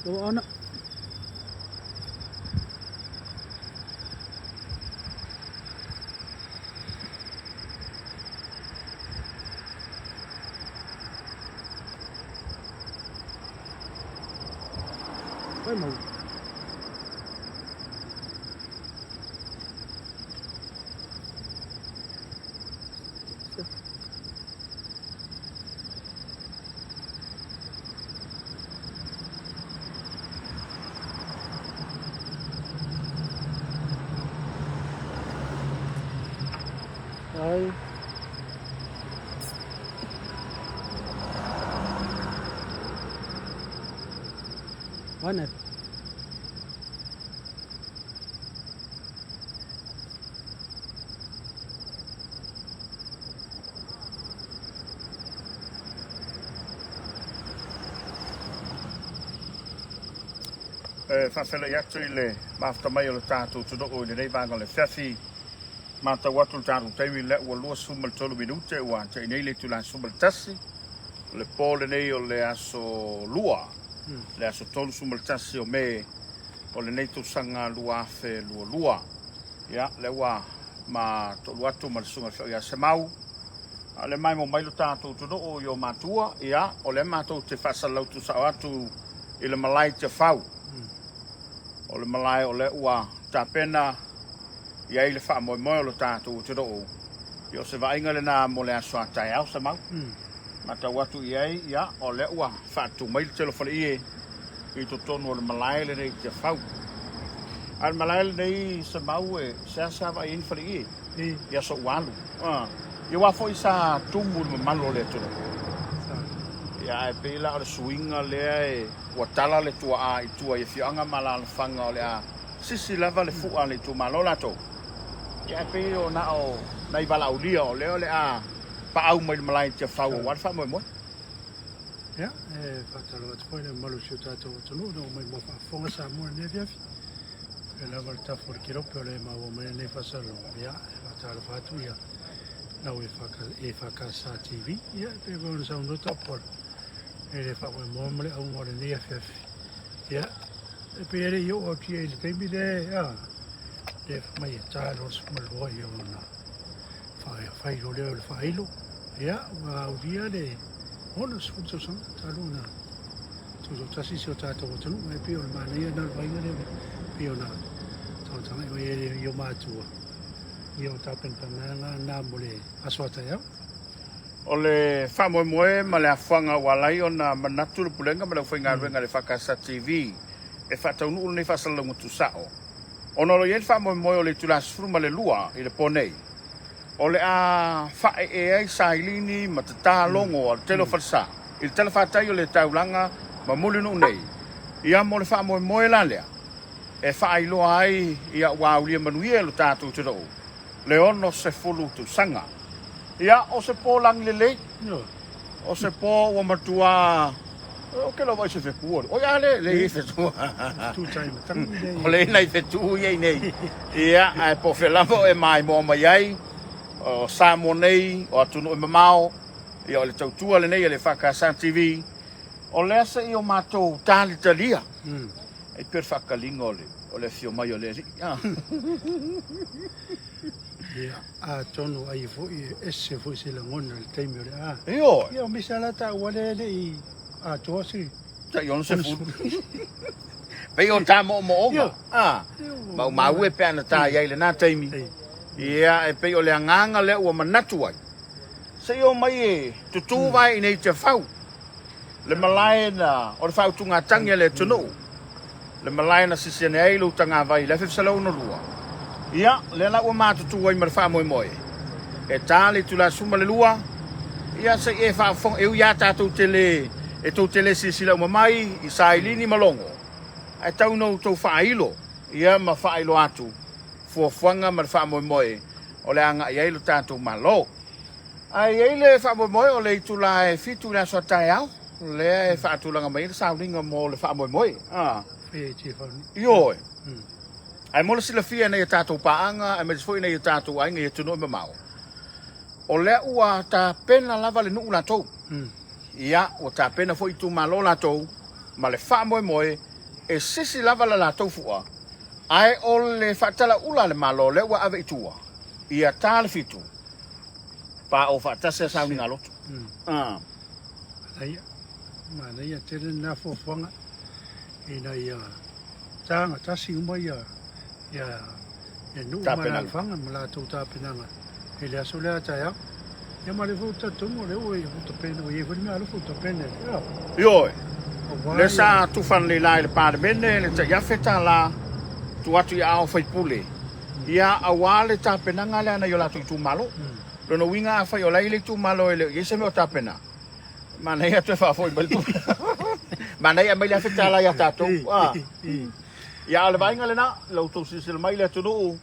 Go on. Wait a minute. Rồi. Quá nè. Whawhela i atu I le mafta mai o le tātou tudoko I le nei vanga le whiawhi. Mata watu le tātou teimi le ua lua sumal tolu minute ua te nei le tula sumal tasi. Le pole nei o le aso lua. Le aso tolu sumal tasi o me o le nei Tausaga lua afe lua lua. Ia le ua ma tolu atu ma le sunga whio ia Samoa. Le mai mo mai lo tātou tudoko I o matua. Ia o le mātou te whasalau tu sao atu I le malai te whau. O le malai o le ua tāpena ia I le wha moe moe o le tātou te roo. I o se vainga le nā mo le aswa tai au sa mau. Mata watu iai ia o le ua whaatu mai le telefoni I to tonu o le malai le nei te whau. Al malai le nei sa mau e sea sawa I infari ia so walu. Ia wafo I sa tumu le mamalo le tunu. Ia e pēla o le suinga lea e ua tala le tua a I tua I whianga mala le whanga o le a sisi lava le fua le tu malo lato. Ia e pē o na o nai wala o lia o leo le a pa au mai malai te whau o warwha moe moe. Ia, whatalo atu koe le malu siu tātou tunu, no mai mo whafonga sa mua ne viafi. E lava le tafo le kirope o le maua mai ne whasalo. Ia, whatalo whatu ia. Nau EFKS TV, ia, pe vona sa unuta pola. E le whakoe moa le au ngore ne viafi. Ia, e pe ere I o tia I le teimi le, ia. Le mai e tālo smalua I o na. Whairo leo le whailo. Ia, wa au dia le. Ona se futu sang taluna. Tuto tasi se o tātou o tanu, e pio le Manuia na vainga le pio na. Tau tanga I o mātua. I o tāpen pananga nā mole aswata iau. O le wha moe moe ma le awhanga walai o na manatu le pulenga ma le whainga ruenga le EFKS TV. E whataunu ulu nei whasalungu tu sao. Ono lo yen wha moe moe o le tulasfuru ma le lua I le ponei. O le a whae e ai sailini ma te tālongo o le telo whalsa. I le tele whatai o le taulanga ma mulinu nei. Ia mo le wha moe moe la lea. E wha iloa ai ia waulia Manuia lo tātou te rau. Le ono se fulu tu sanga. Ia o se pō lang le lei. O se pō o matua. O ke lo vai se whepua. O ia le I whetua. O le nei whetua iei nei. Ia e po whelamo e mai mo mai ai. O Samoa nei, o atunu e mamao, ia o le tautua le nei e le EFKS TV, o le asa I o mātou tāli talia. E per whakalinga o le fio mai o le ri. Ia, a tonu ai fwoi, ese fwoi se la ngona le teimi o le a. Io. Ia, o misala ta wale le I a toa si. Ta ion se fu. Pei o tā mo onga. Mau e pēna tā iai le nā teimi. Ia e pei o le anganga le ua manatu ai. Se o mai e tutu vai I nei te whau. Le malai na o le whau tunga tangi le tunu. Le malai na sisiane ai lu tanga vai le whiwsalau no lua. Ia le la ua mātutu ai ma le wha moe moe. E tā le tula suma le lua. Ia se e wha fong e uia tātou tele e tau tele sisilau mamai I sailini malongo. E tau nou tau whailo. Ia ma whailo atu. Fuafuanga ma le wha moe moe o le anga I lo tātou malo. Ai le wha moe moe o le itula e fitu na so tai au. Le e wha atulanga mai le sauringa mo le wha moe moe. E te whauni. Ioi. Ai mo le sila fia nei tātou paanga, ai me fwoi nei tātou ainga I tunu I mamao. O le ua tā pena lava le nuu la tau. Ia o tā pena fwoi tu malo la tau, ma le wha moe moe, e sisi lava la tofua ai ole fatala ula le malo le wa ave tua ia tal fitu pa o fatasa sa ni ngalo ai mana ia tele na fofonga ina ia tanga tasi uma ia nu mana fanga mala tu ta penanga ele asole ta ya ia male futa tumo le o futa pena o ia me alo futa pena yo le sa tu fan le lai le pa bene le ya feta la tu atu ia o fai pule ia awale ta penanga le ana yo la tu malo lo no winga fa yo lai le tu malo ele ye se me ta pena mana ia tu fa foi bel tu mana ia mai la feta la ya ta tu ia le vainga le na lo tu si mai le tu no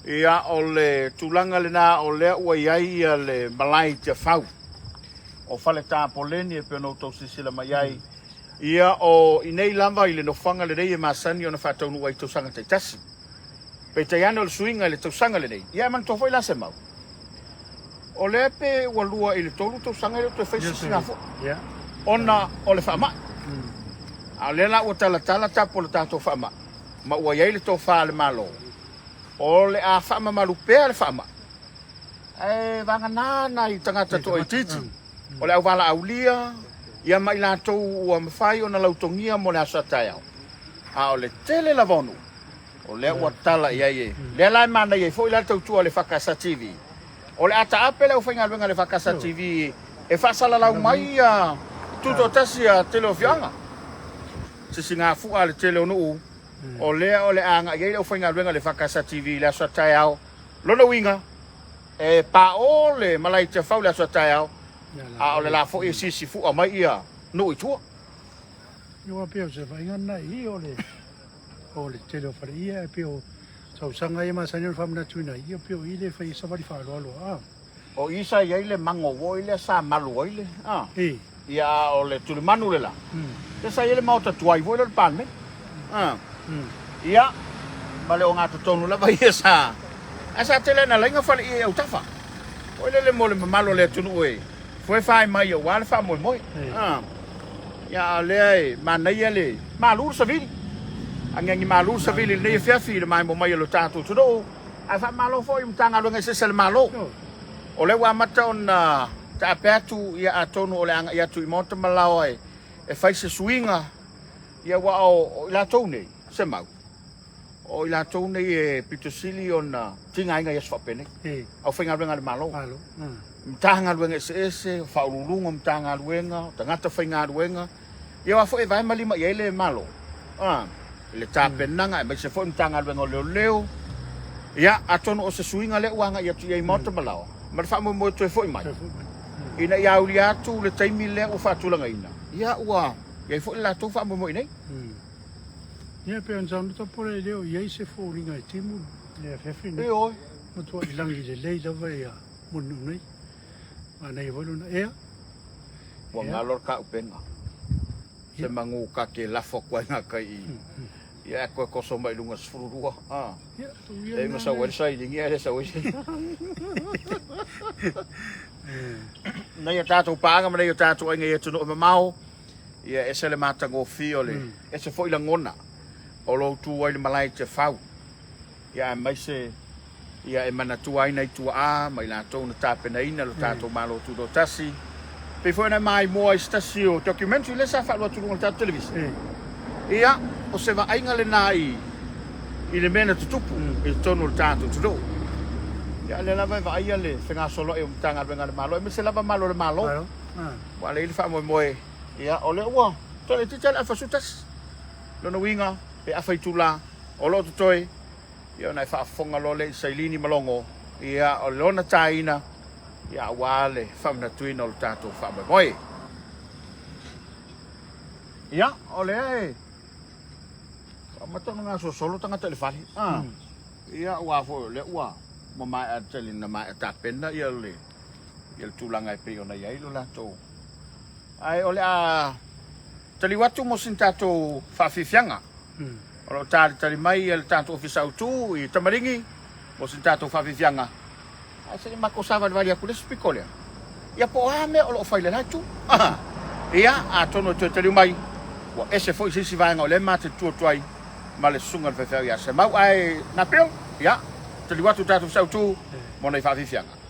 ia ole tulanga le na ole ua iai le malai te fau o fale ta poleni e pe no to si mai ai ia o inei lava ile no fanga le dei e masani ona fa tonu ai to sanga te tasi pe te ano le swinga le to sanga le dei ia man to foi la se mau o le pe ua lua ile tolu to sanga le to fesi singa fo ona ole fa ma a le la o tala ta po le ta to fa ma ua iai le to fa le malo o le a whaama marupea le whaama. Wanga nana i tangata to i titi. O le au wala au lia, ia mai lātou ua mawhai o na lautongia mo le asa tai au. A o le tele la vonu, o le ua tala i aie. Le lai mana i fo i lātou tua le whakasa TV. O le ata ape le au whainga luenga le whakasa TV, e whasala lau mai a tuto tasi a tele o fianga. Sisi ngā fua le tele o nuu, o le anga ia o fainga luenga le whakasa TV le aswa tai au lona winga e pa o le malai te whau le aswa tai au a o le la fo e sisi fu a mai ia no i tua yo a peo se fainga na i o le tele o whare ia e peo Tausaga ia masani o le whamana tuina ia peo i le whai sawari whaaloalo o isa ia i le mango wo i le sa malu o i le ia o le tuli manu le la le sa i le mauta tuai vo i le panme ia ma le o ngā tonu lava ia sa asa tele na lainga whale i au tafa o le mo le mamalo le tunu e foi whai mai o wale wha moi ia le ai mana ia le malur savili angengi malur savili le fiafi le mai mo mai lo tatu tudo ai wha malo foi mtanga lo ngese sel malo o le wa mata on ta petu ia atonu o le anga ia tu i monta malao e fai se swinga ia wa o la tone se mau o ila tone e pitosili ona tinga inga yes fapene au whainga ruenga le malo mtanga ruenga ese whaurulunga mtanga ruenga tangata whainga ruenga ia wafo e vai malima ia ele malo ele tāpenanga e mai se fo mtanga ruenga o leo ia atono o se suinga le uanga ia tu ia i mota malao ma le wha mo tu e fo i mai ina ia uli atu le taimi le o whatulanga ina ia ua ia i fo i la tu wha mo nei ia pe on zonu to pole leo ia se fo ringa i timu le fefe ni oi mo to i langi le lei lava ia monu nei ma nei volu na ia wa ngalor ka upenga se mangu ka ke la fo kwa nga kai ia ko ko so mai lunga sfurua e mo sa wel sai dingi ele sa wel na ia tato panga ma ia tato inga ia tuno mau ia ese le mata go fiole ese foi la ngona o lo tu ai le malai te fau ia mai se ia e mana tu ai nei tu a mai la tona tapena ina lo tato malo tu do tasi pe foi na mai mo stasio documentary le sa fa lo tu no ta televisione ia o se va ainga le nai i le mena tutupu e tonu tato tu do ia le lava va ia le fenga solo e tanga venga le malo e me se lava malo le malo wa le fa mo ia ole wa to le titela fa sutas lo no winga pe afaitula o lo toi ia na fa fonga lo le sailini malongo ia o lo na taina ia wale famna tuina o tato fa moi ia ole ma to nga so solo tanga telefali ia wa fo le wa mama atelina ma tapenda ia le ia tulanga e pe ona ia lo la to ai ole a tali watu mo sintato fa fifianga o lo tali mai el tanto ofisau tu i tamaringi mo sintato fa fifianga ai se ma cosa varia ku le spicolia ia po ame o lo fai le tu ia a tono te tali mai Wa ese foi sisi vai ngau le mate tua tuai ma le sunga le fefeu ia se mau ai na peo ia te liwatu tatu sau tu mo nei whaafifianga.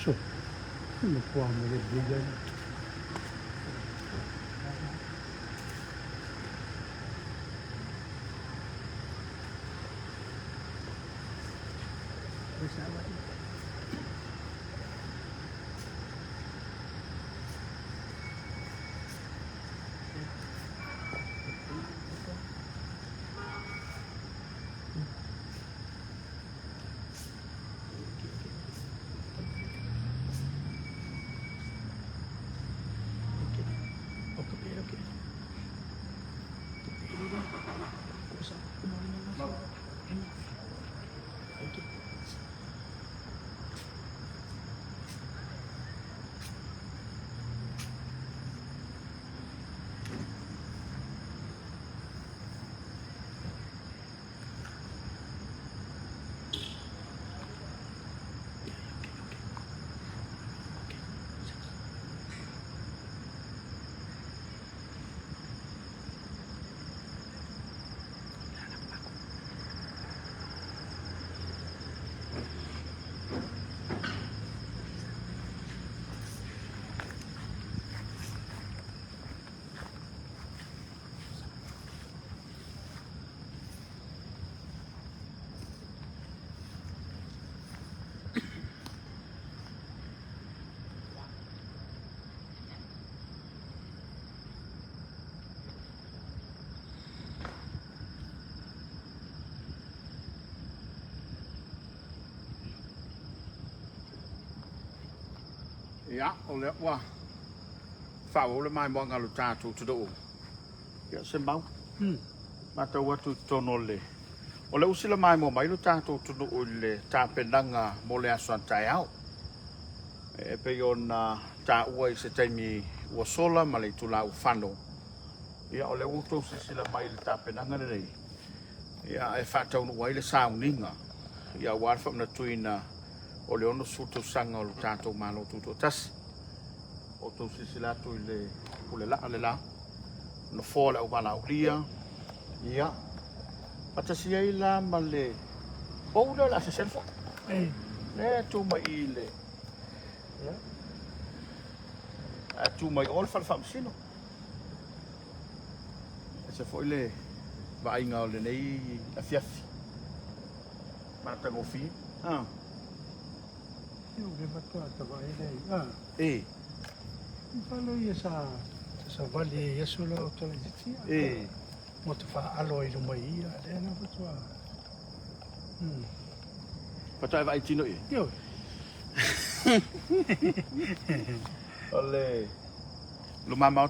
So, não pode me dizer. Ia, o lea ua. Whao le mai moa ngalu tātou tudo. Ia se mau. Mata watu tono le. O le usila mai moa mai lo tātou tudo o le tāpenanga mo le asuan tai au. E pe ona tā ua i se taimi ua sola ma le tula u whano. Ia o le uto sila mai le tāpenanga le rei. Ia e whatau no wai le sauninga. Ia warfa na tuina o le ono suto sanga o le tātou malo tuto tasi. O tau sisila tu i le ule la. No fōle au wala ulia. Ia. Patasi ai la ma le bouda la se selfo. Le tu mai i le. Ia. A tu mai ol Faamisionare. Se foi le va inga o le nei a fiafi. Mata gofi. Eu vi batua tava ele. E. Falou essa vale isso lá o tole de E. Moto fa aloi no mai ia, na batua. Patai vai tino e. Eu. Ole. Lu mama